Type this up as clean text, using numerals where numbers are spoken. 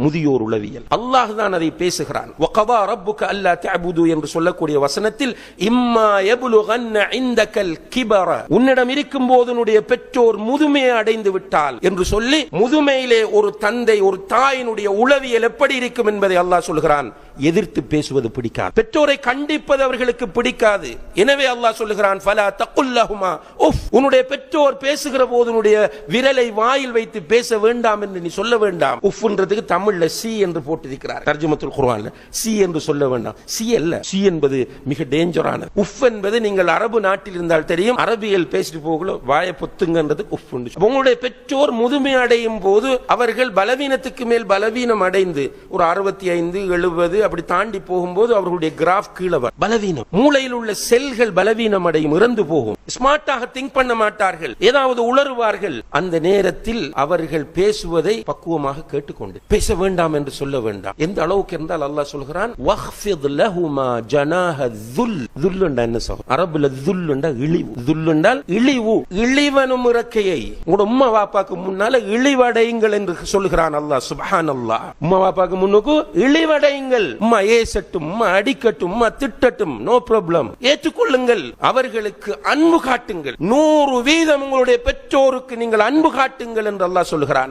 முதியோர் உளவியல். அல்லாஹ் தான் அதை பேசுகிறான். வகதா ரப்புக அல்லா தஅபுது என்று சொல்லக்கூடிய வசனத்தில் இம்மா யப்லுகன்ன இந்தகல் கிபர, உன்னிடம் இருக்கும் போது உன்னுடைய பெற்றோர் முதுமையை அடைந்து விட்டால் என்று சொல்லி, முதுமையிலே ஒரு தந்தை ஒரு தாயினுடைய உளவியல் எப்படி இருக்கும் என்பதை அல்லாஹ் சொல்கிறான். எதிர்த்து பேசுவது பிடிக்காது, பெற்றோரை கண்டிப்பது அவர்களுக்கு பிடிக்காது. எனவே அல்லாஹ் சொல்லுகிறான் ஃபலா தகுல்லஹுமா உஃப், உன்னுடைய பெற்றோர் பேசுகிற போது உன்னுடைய விரலை வாயில் வைத்து பேச வேண்டாம் என்று நீ சொல்ல வேண்டாம். உஃப்ன்றதுக்கு தமிழ்ல சி என்று போட்டிருக்கிறார் தர்ஜுமத்துல் குர்ஆன்ல. சி என்று சொல்ல வேண்டாம், சி அல்ல. சி என்பது மிக டேஞ்சரானது. உஃப் என்பது நீங்கள் அரபு நாட்டில் இருந்தால் தெரியும், அரபியல் பேசிட்டு போகல வாயை பொத்துங்கன்றது உஃப். உங்களுடைய பெற்றோர் முதுமை அடையும் போது அவர்கள் பலவீனத்துக்கு மேல் பலவீனம் அடைந்து ஒரு 65 70 அப்படி தாண்டி போகும்போது அவர்களுடைய கிராஃப் கீழே பலவீனம், மூளையில் உள்ள செல்கள் பலவீனம் அடையும், இறந்து போகும். ஸ்மார்ட்டாக திங்க் பண்ண மாட்டார்கள், ஏதாவது உளறுவார்கள். அந்த நேரத்தில் அவர்கள் பேசுவதை பக்குவமாக கேட்டுக்கொண்டு பேச வேண்டாம் என்று சொல்ல வேண்டாம். எந்த அளவுக்கு இருந்தால் அல்லாஹ் சொல்கிறான் வக்ஃபித் லஹுமா ஜனாஹ ذுல். ذுல் என்றால் என்ன சொல்ற? அரபுல ذுல் என்றால் இழிவு. ذுல் என்றால் இழிவு. இழிவனும் இறக்கையை உங்க உம்மா வாப்பாக்கு முன்னால இழிவடையுங்கள் என்று சொல்லுகிறான் அல்லாஹ் சுப்ஹானல்லாஹ். உம்மா வாப்பாக்கு முன்னுக்கு இழிவடையுங்கள். உம்மா ஏசட்டும், உம்மா அடிக்கட்டும், உம்மா திட்டட்டும், நோ ப்ராப்ளம், ஏற்றுக்கொள்ளுங்கள். அவர்களுக்கு அன்பு காட்டுங்கள். 100% உங்களுடைய பெற்றோருக்கு நீங்கள் அன்பு காட்டுங்கள் என்று அல்லாஹ் சொல்லுகிறான்.